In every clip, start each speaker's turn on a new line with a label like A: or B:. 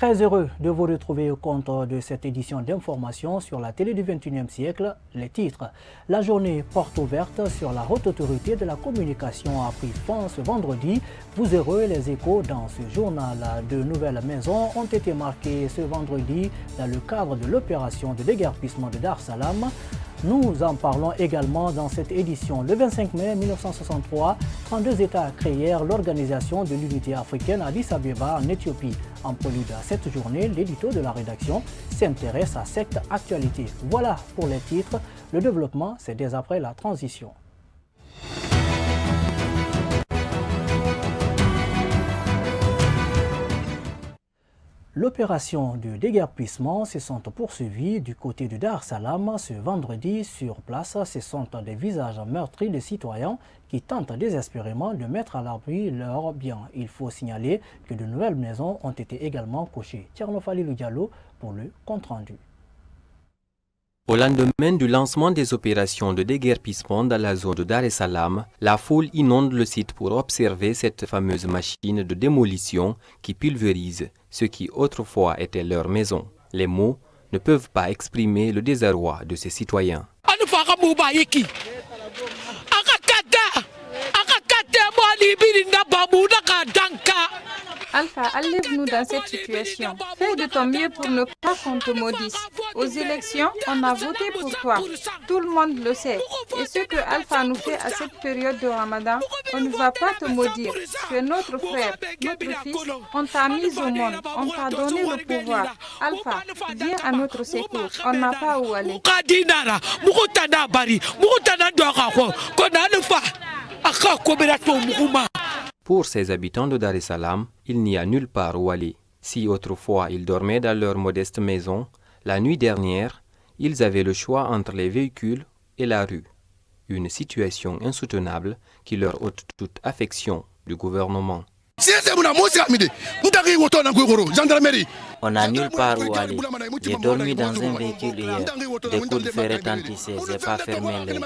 A: Très heureux de vous retrouver au compte de cette édition d'information sur la télé du 21e siècle. Les titres. La journée porte ouverte sur la haute autorité de la communication a pris fin ce vendredi. Vous aurez les échos dans ce journal. De nouvelles maisons ont été marquées ce vendredi dans le cadre de l'opération de déguerpissement de Dar Salam. Nous en parlons également dans cette édition. Le 25 mai 1963, 32 États créèrent l'Organisation de l'Unité africaine à Addis Abeba en Éthiopie. En prélude à cette journée, l'édito de la rédaction s'intéresse à cette actualité. Voilà pour les titres. Le développement, c'est dès après la transition. L'opération de déguerpissement se sont poursuivie du côté de Dar Salam ce vendredi. Sur place, ce sont des visages meurtris de citoyens qui tentent désespérément de mettre à l'abri leurs biens. Il faut signaler que de nouvelles maisons ont été également couchées. Tierno Falilou Diallo pour le compte-rendu.
B: Au lendemain du lancement des opérations de déguerpissement dans la zone de Dar es Salaam, la foule inonde le site pour observer cette fameuse machine de démolition qui pulvérise ce qui autrefois était leur maison. Les mots ne peuvent pas exprimer le désarroi de ces citoyens.
C: Alpha, enlève-nous dans cette situation. Fais de ton mieux pour ne pas qu'on te maudisse. Aux élections, on a voté pour toi. Tout le monde le sait. Et ce que Alpha nous fait à cette période de Ramadan, on ne va pas te maudire. Tu es notre frère, notre fils. On t'a mis au monde. On t'a donné le pouvoir. Alpha, viens à notre secours. On n'a pas où aller.
B: Pour ces habitants de Dar es Salaam, il n'y a nulle part où aller. Si autrefois ils dormaient dans leur modeste maison, la nuit dernière, ils avaient le choix entre les véhicules et la rue. Une situation insoutenable qui leur ôte toute affection du gouvernement.
D: On n'a nulle part où aller. J'ai dormi dans un véhicule hier. Des coups de fer retentissaient, j'ai pas fermé l'œil.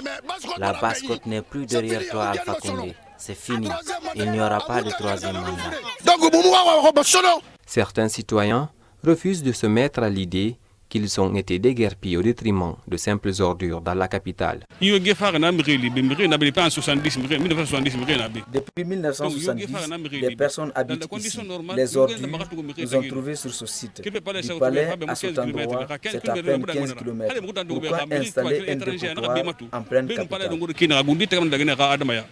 D: La basse-côte n'est plus derrière toi, Alpha Condé. C'est fini. Il n'y aura pas de troisième mandat.
B: Certains citoyens refusent de se mettre à l'idée qu'ils ont été déguerpis au détriment de simples ordures dans la capitale.
E: Depuis 1970, des personnes habitent ici. Les ordures nous ont trouvés sur ce site. Du palais à cet endroit, c'est à peine 15 km. Pourquoi installer un dépotoir en pleine capitale?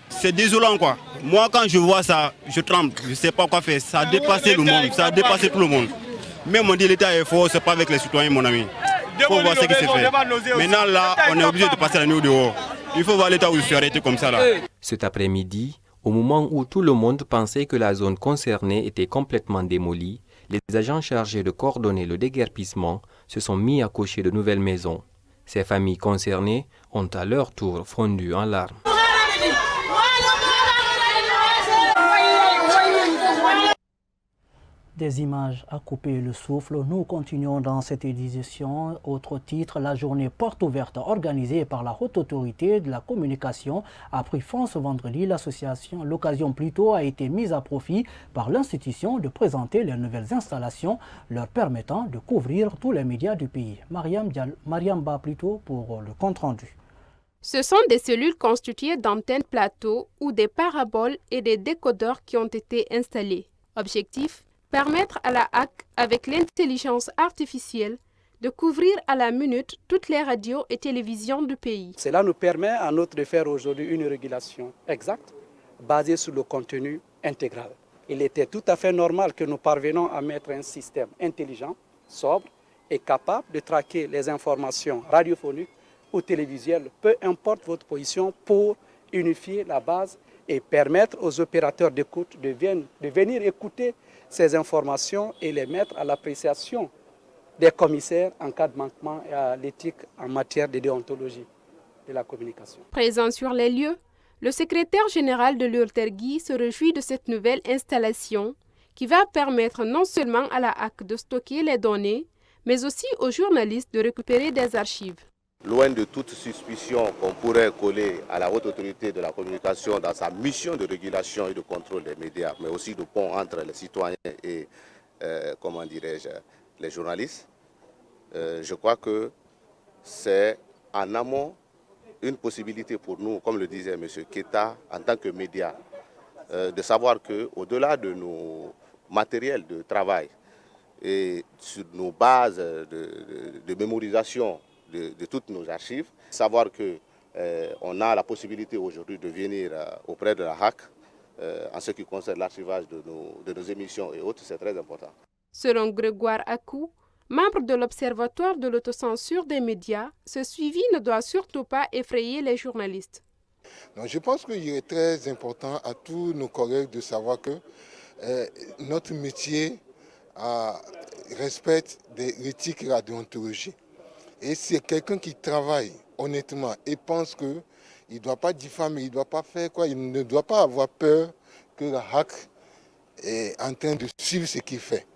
F: C'est désolant quoi. Moi quand je vois ça, je tremble. Je ne sais pas quoi faire. Ça a dépassé le monde, ça a dépassé tout le monde. Même on dit l'État est fort, c'est pas avec les citoyens mon ami. Il faut voir ce qui s'est fait. Maintenant là, on est obligé de passer la nuit dehors. Il faut voir l'État où il se arrêter comme ça là.
B: Cet après-midi, au moment où tout le monde pensait que la zone concernée était complètement démolie, les agents chargés de coordonner le déguerpissement se sont mis à cocher de nouvelles maisons. Ces familles concernées ont à leur tour fondu en larmes.
A: Des images à couper le souffle. Nous continuons dans cette édition. Autre titre, la journée porte ouverte organisée par la Haute Autorité de la Communication a pris fin ce vendredi. L'occasion plutôt a été mise à profit par l'institution de présenter les nouvelles installations leur permettant de couvrir tous les médias du pays. Mariam Ba plutôt pour le compte-rendu.
G: Ce sont des cellules constituées d'antennes plateaux ou des paraboles et des décodeurs qui ont été installés. Objectif: permettre à la HAC, avec l'intelligence artificielle, de couvrir à la minute toutes les radios et télévisions du pays.
H: Cela nous permet à notre de faire aujourd'hui une régulation exacte, basée sur le contenu intégral. Il était tout à fait normal que nous parvenions à mettre un système intelligent, sobre et capable de traquer les informations radiophoniques ou télévisuelles, peu importe votre position, pour unifier la base et permettre aux opérateurs d'écoute de venir écouter ces informations et les mettre à l'appréciation des commissaires en cas de manquement à l'éthique en matière de déontologie de la communication.
G: Présent sur les lieux, le secrétaire général de l'URTERGI se réjouit de cette nouvelle installation qui va permettre non seulement à la HAC de stocker les données, mais aussi aux journalistes de récupérer des archives.
I: Loin de toute suspicion qu'on pourrait coller à la Haute Autorité de la Communication dans sa mission de régulation et de contrôle des médias, mais aussi de pont entre les citoyens et comment dirais-je, les journalistes. Je crois que c'est en amont une possibilité pour nous, comme le disait M. Keita, en tant que média, de savoir qu'au-delà de nos matériels de travail et sur nos bases de mémorisation de toutes nos archives, savoir qu'on a la possibilité aujourd'hui de venir auprès de la HAC en ce qui concerne l'archivage de nos émissions et autres, c'est très important.
G: Selon Grégoire Akou, membre de l'Observatoire de l'autocensure des médias, ce suivi ne doit surtout pas effrayer les journalistes.
J: Donc, je pense qu'il est très important à tous nos collègues de savoir que notre métier respecte l'éthique et la déontologie. Et c'est quelqu'un qui travaille honnêtement et pense qu'il ne doit pas diffamer, il ne doit pas faire quoi, il ne doit pas avoir peur que la HAC est en train de suivre ce qu'il fait.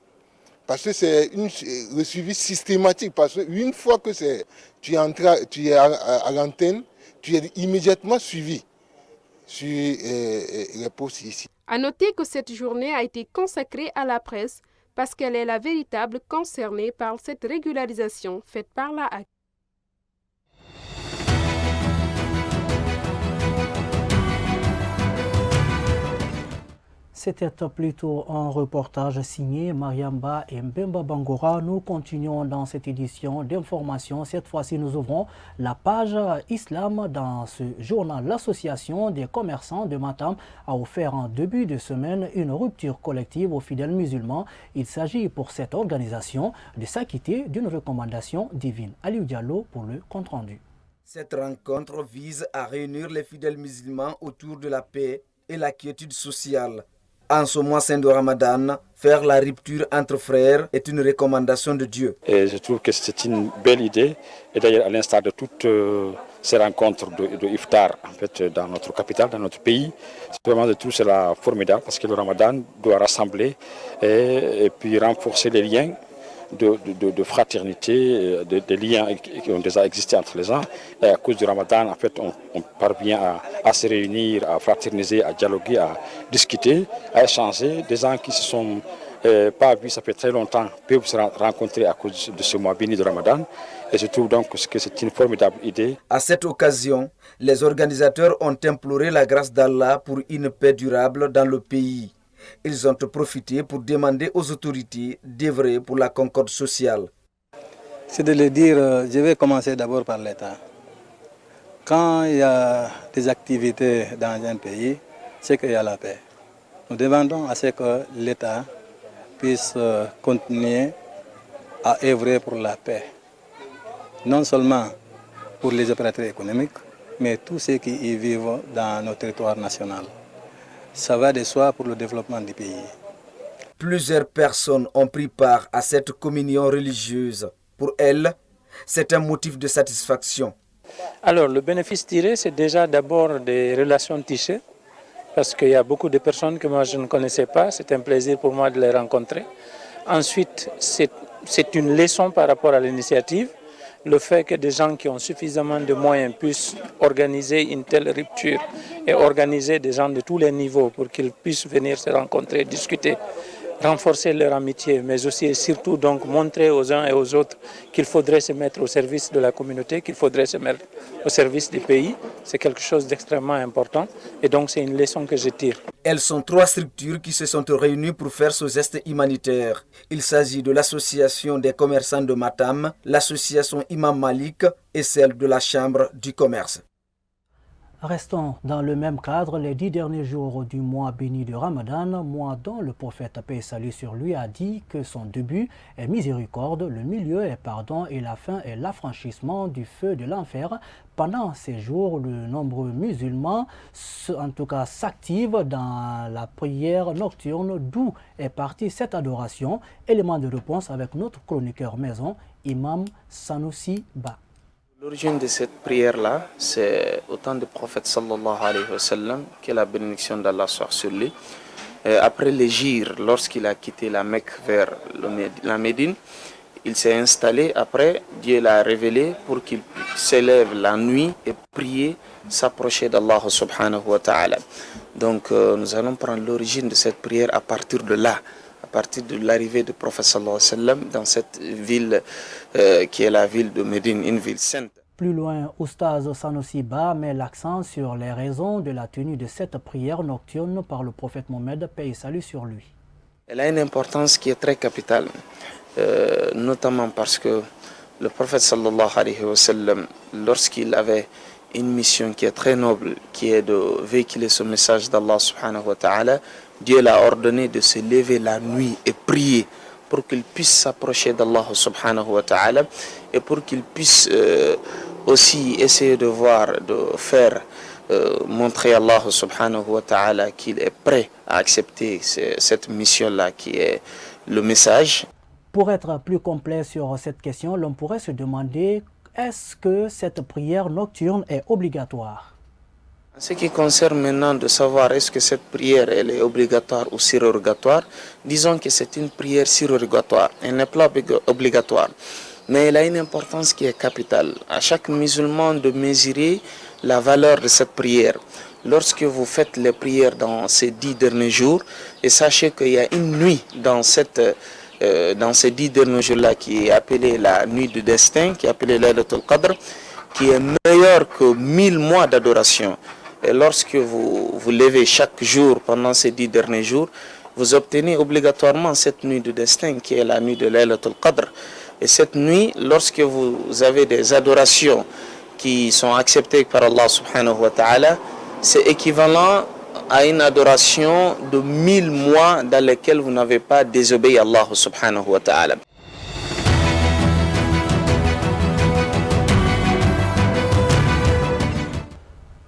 J: Parce que c'est le suivi systématique. Parce qu'une fois que tu es à l'antenne, tu es immédiatement suivi sur les postes ici.
G: À noter que cette journée a été consacrée à la presse parce qu'elle est la véritable concernée par cette régularisation faite par la HAC.
A: C'était plutôt un reportage signé Mariamba et Mbemba Bangora. Nous continuons dans cette édition d'information. Cette fois-ci, nous ouvrons la page Islam dans ce journal. L'Association des commerçants de Matam a offert en début de semaine une rupture collective aux fidèles musulmans. Il s'agit pour cette organisation de s'acquitter d'une recommandation divine. Aliou Diallo pour le compte-rendu.
E: Cette rencontre vise à réunir les fidèles musulmans autour de la paix et la quiétude sociale. En ce mois saint de Ramadan, faire la rupture entre frères est une recommandation de Dieu.
K: Et je trouve que c'est une belle idée. Et d'ailleurs, à l'instar de toutes ces rencontres de iftar en fait, dans notre capitale, dans notre pays, je trouve cela formidable parce que le Ramadan doit rassembler et puis renforcer les liens de fraternité, des liens qui ont déjà existé entre les gens. Et à cause du Ramadan, en fait, on parvient à se réunir, à fraterniser, à dialoguer, à discuter, à échanger. Des gens qui se sont pas vus, ça fait très longtemps, peuvent se rencontrer à cause de ce mois béni de Ramadan. Et je trouve donc que c'est une formidable idée.
E: À cette occasion, les organisateurs ont imploré la grâce d'Allah pour une paix durable dans le pays. Ils ont profité pour demander aux autorités d'œuvrer pour la concorde sociale.
L: C'est de le dire, je vais commencer d'abord par l'État. Quand il y a des activités dans un pays, c'est qu'il y a la paix. Nous demandons à ce que l'État puisse continuer à œuvrer pour la paix. Non seulement pour les opérateurs économiques, mais tous ceux qui y vivent dans notre territoire national. Ça va de soi pour le développement du pays.
E: Plusieurs personnes ont pris part à cette communion religieuse. Pour elles, c'est un motif de satisfaction.
M: Alors, le bénéfice tiré, c'est déjà d'abord des relations tissées, parce qu'il y a beaucoup de personnes que moi je ne connaissais pas. C'est un plaisir pour moi de les rencontrer. Ensuite, c'est une leçon par rapport à l'initiative. Le fait que des gens qui ont suffisamment de moyens puissent organiser une telle rupture et organiser des gens de tous les niveaux pour qu'ils puissent venir se rencontrer, discuter, renforcer leur amitié, mais aussi et surtout donc montrer aux uns et aux autres qu'il faudrait se mettre au service de la communauté, qu'il faudrait se mettre au service du pays. C'est quelque chose d'extrêmement important et donc c'est une leçon que je tire.
E: Elles sont 3 structures qui se sont réunies pour faire ce geste humanitaire. Il s'agit de l'association des commerçants de Matam, l'association Imam Malik et celle de la Chambre du commerce.
A: Restons dans le même cadre, les 10 derniers jours du mois béni de Ramadan, mois dont le prophète paix et salut sur lui a dit que son début est miséricorde, le milieu est pardon et la fin est l'affranchissement du feu de l'enfer. Pendant ces jours, de nombreux musulmans, en tout cas, s'activent dans la prière nocturne, d'où est partie cette adoration. Élément de réponse avec notre chroniqueur maison, Imam Sanoussi Ba.
N: L'origine de cette prière-là, c'est au temps du prophète sallallahu alayhi wa sallam, que la bénédiction d'Allah soit sur lui. Après l'hégire, lorsqu'il a quitté la Mecque vers la Médine, il s'est installé. Après, Dieu l'a révélé pour qu'il s'élève la nuit et prier, s'approcher d'Allah subhanahu wa ta'ala. Donc nous allons prendre l'origine de cette prière à partir de là. À partir de l'arrivée du prophète sallallahu alayhi wa sallam dans cette ville qui est la ville de Médine, une ville sainte.
A: Plus loin, Oustaz Sanusi Ba met l'accent sur les raisons de la tenue de cette prière nocturne par le prophète Mohammed, paix et salut sur lui.
N: Elle a une importance qui est très capitale, notamment parce que le prophète sallallahu alayhi wa sallam, lorsqu'il avait une mission qui est très noble, qui est de véhiculer ce message d'Allah subhanahu wa ta'ala, Dieu l'a ordonné de se lever la nuit et prier pour qu'il puisse s'approcher d'Allah subhanahu wa ta'ala et pour qu'il puisse aussi essayer de voir, de faire montrer à Allah subhanahu wa ta'ala qu'il est prêt à accepter cette mission-là qui est le message.
A: Pour être plus complet sur cette question, l'on pourrait se demander, est-ce que cette prière nocturne est obligatoire?
N: En ce qui concerne maintenant de savoir est-ce que cette prière elle est obligatoire ou surrogatoire, disons que c'est une prière surrogatoire, elle n'est pas obligatoire, mais elle a une importance qui est capitale. À chaque musulman de mesurer la valeur de cette prière. Lorsque vous faites les prières dans ces 10 derniers jours, et sachez qu'il y a une nuit dans ces 10 derniers jours-là qui est appelée la nuit du destin, qui est appelée Laylatul Qadr, qui est meilleure que 1000 mois d'adoration. Et lorsque vous levez chaque jour pendant ces 10 derniers jours, vous obtenez obligatoirement cette nuit du destin qui est la nuit de Laylatul Qadr. Et cette nuit, lorsque vous avez des adorations qui sont acceptées par Allah subhanahu wa ta'ala, c'est équivalent à une adoration de 1000 mois dans lesquels vous n'avez pas désobéi à Allah subhanahu wa ta'ala.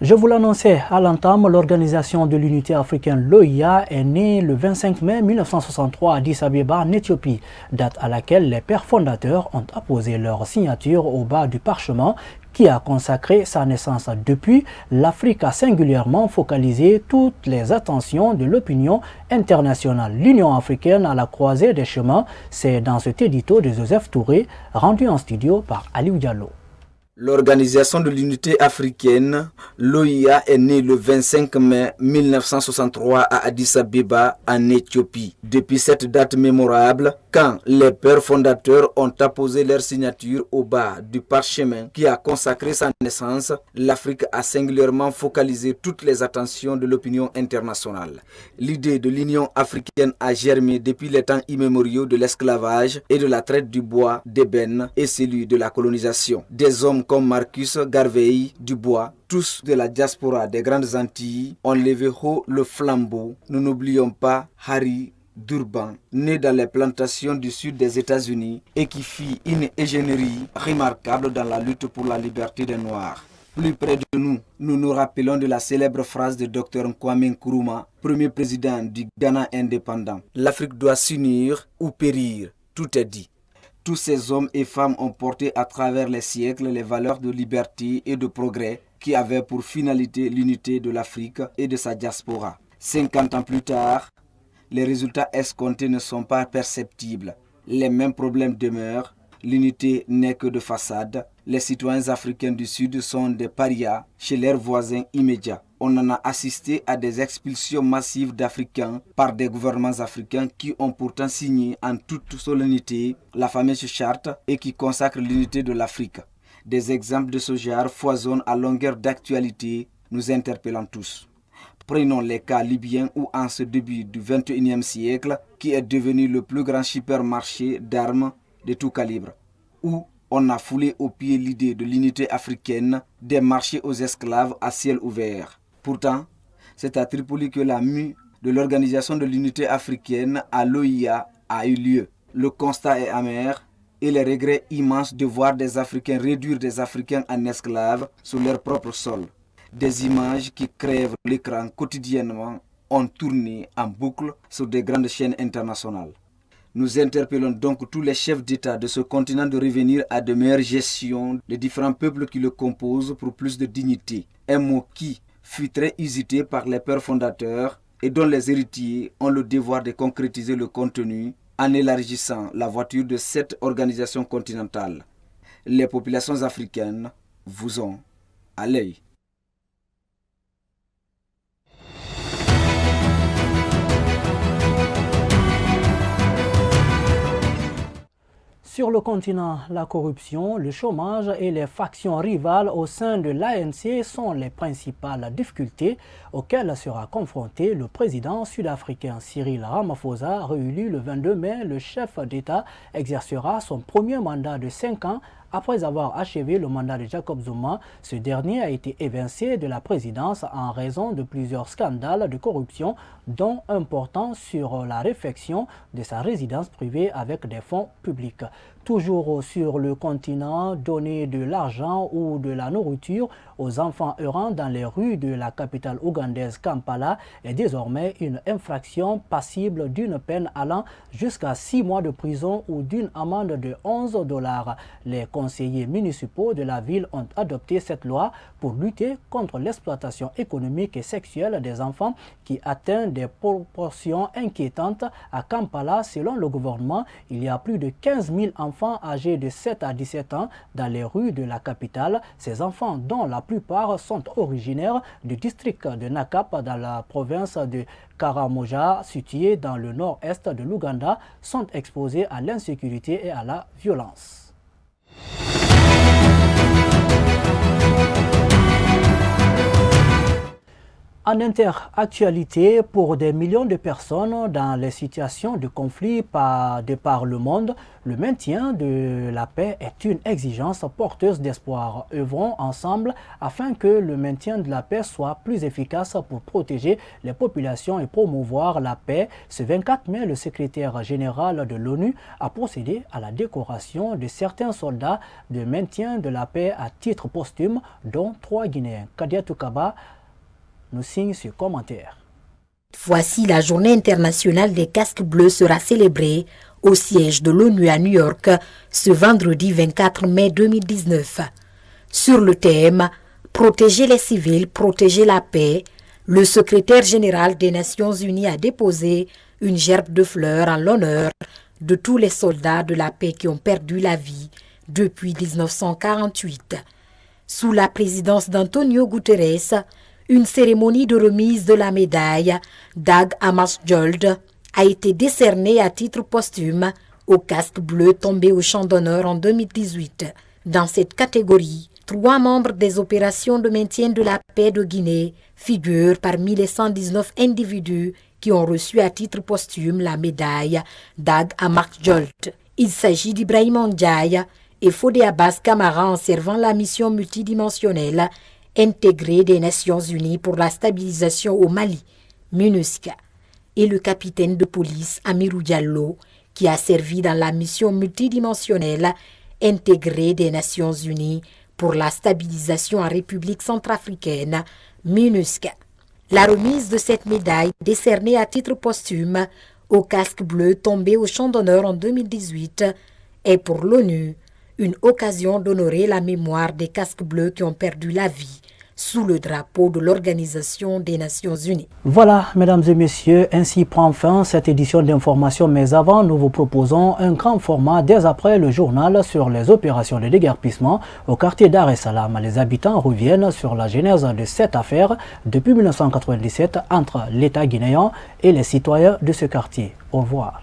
A: Je vous l'annonçais à l'entame, l'Organisation de l'Unité africaine, l'OIA, est née le 25 mai 1963 à Addis Abeba, en Éthiopie, date à laquelle les pères fondateurs ont apposé leur signature au bas du parchemin qui a consacré sa naissance. Depuis, l'Afrique a singulièrement focalisé toutes les attentions de l'opinion internationale. L'Union africaine à la croisée des chemins, c'est dans cet édito de Joseph Touré, rendu en studio par Aliou Diallo.
E: L'Organisation de l'Unité africaine, l'OIA, est née le 25 mai 1963 à Addis Abeba, en Éthiopie. Depuis cette date mémorable, quand les pères fondateurs ont apposé leur signature au bas du parchemin qui a consacré sa naissance, l'Afrique a singulièrement focalisé toutes les attentions de l'opinion internationale. L'idée de l'Union africaine a germé depuis les temps immémoriaux de l'esclavage et de la traite du bois, d'ébène et celui de la colonisation. Des hommes comme Marcus Garvey Dubois, tous de la diaspora des Grandes Antilles, ont levé haut le flambeau. Nous n'oublions pas Harry Durban, né dans les plantations du sud des États-Unis et qui fit une ingénierie remarquable dans la lutte pour la liberté des Noirs. Plus près de nous, nous nous rappelons de la célèbre phrase de Dr Kwame Nkrumah, premier président du Ghana indépendant. L'Afrique doit s'unir ou périr, tout est dit. Tous ces hommes et femmes ont porté à travers les siècles les valeurs de liberté et de progrès qui avaient pour finalité l'unité de l'Afrique et de sa diaspora. 50 ans plus tard, les résultats escomptés ne sont pas perceptibles. Les mêmes problèmes demeurent. L'unité n'est que de façade. Les citoyens africains du Sud sont des parias chez leurs voisins immédiats. On en a assisté à des expulsions massives d'Africains par des gouvernements africains qui ont pourtant signé en toute solennité la fameuse charte et qui consacre l'unité de l'Afrique. Des exemples de ce genre foisonnent à longueur d'actualité, nous interpellant tous. Prenons les cas libyens où en ce début du XXIe siècle, qui est devenu le plus grand supermarché d'armes de tout calibre, où on a foulé aux pieds l'idée de l'unité africaine des marchés aux esclaves à ciel ouvert. Pourtant, c'est à Tripoli que la mue de l'Organisation de l'Unité africaine à l'OIA a eu lieu. Le constat est amer et les regrets immenses de voir des Africains réduire des Africains en esclaves sur leur propre sol. Des images qui crèvent l'écran quotidiennement ont tourné en boucle sur des grandes chaînes internationales. Nous interpellons donc tous les chefs d'État de ce continent de revenir à de meilleures gestions des différents peuples qui le composent pour plus de dignité. Un mot qui fut très usité par les pères fondateurs et dont les héritiers ont le devoir de concrétiser le contenu en élargissant la voiture de cette organisation continentale. Les populations africaines vous ont à l'œil.
A: Sur le continent, la corruption, le chômage et les factions rivales au sein de l'ANC sont les principales difficultés auxquelles sera confronté le président sud-africain Cyril Ramaphosa, réélu le 22 mai. Le chef d'État exercera son premier mandat de 5 ans. Après avoir achevé le mandat de Jacob Zuma, ce dernier a été évincé de la présidence en raison de plusieurs scandales de corruption, dont un portant sur la réfection de sa résidence privée avec des fonds publics. Toujours sur le continent, donner de l'argent ou de la nourriture aux enfants errants dans les rues de la capitale ougandaise Kampala est désormais une infraction passible d'une peine allant jusqu'à 6 mois de prison ou d'une amende de $11. Les conseillers municipaux de la ville ont adopté cette loi pour lutter contre l'exploitation économique et sexuelle des enfants qui atteint des proportions inquiétantes à Kampala. Selon le gouvernement, il y a plus de 15 000 enfants âgés de 7 à 17 ans dans les rues de la capitale. Ces enfants, dont la plupart sont originaires du district de Nakap dans la province de Karamoja, située dans le nord-est de l'Ouganda, sont exposés à l'insécurité et à la violence. En interactualité, pour des millions de personnes dans les situations de conflit de par le monde, le maintien de la paix est une exigence porteuse d'espoir. Œuvrons ensemble afin que le maintien de la paix soit plus efficace pour protéger les populations et promouvoir la paix. Ce 24 mai, le secrétaire général de l'ONU a procédé à la décoration de certains soldats de maintien de la paix à titre posthume, dont 3 Guinéens. Kadia Toukaba nous signe ce commentaire.
O: Voici la journée internationale des casques bleus sera célébrée au siège de l'ONU à New York ce vendredi 24 mai 2019. Sur le thème « Protéger les civils, protéger la paix », le secrétaire général des Nations Unies a déposé une gerbe de fleurs en l'honneur de tous les soldats de la paix qui ont perdu la vie depuis 1948. Sous la présidence d'Antonio Guterres, une cérémonie de remise de la médaille Dag Hammarskjöld a été décernée à titre posthume au casque bleu tombé au champ d'honneur en 2018. Dans cette catégorie, 3 membres des opérations de maintien de la paix de Guinée figurent parmi les 119 individus qui ont reçu à titre posthume la médaille Dag Hammarskjöld. Il s'agit d'Ibrahim Ndiaye et Fodé Abbas Camara en servant la mission multidimensionnelle intégrée des Nations Unies pour la stabilisation au Mali, MINUSCA, et le capitaine de police Amirou Diallo, qui a servi dans la mission multidimensionnelle intégrée des Nations Unies pour la stabilisation en République centrafricaine, MINUSCA. La remise de cette médaille décernée à titre posthume au casque bleu tombé au champ d'honneur en 2018 est pour l'ONU une occasion d'honorer la mémoire des casques bleus qui ont perdu la vie sous le drapeau de l'Organisation des Nations Unies.
A: Voilà, mesdames et messieurs, ainsi prend fin cette édition d'information. Mais avant, nous vous proposons un grand format dès après le journal sur les opérations de déguerpissement au quartier Dar es Salaam. Les habitants reviennent sur la genèse de cette affaire depuis 1997 entre l'État guinéen et les citoyens de ce quartier. Au revoir.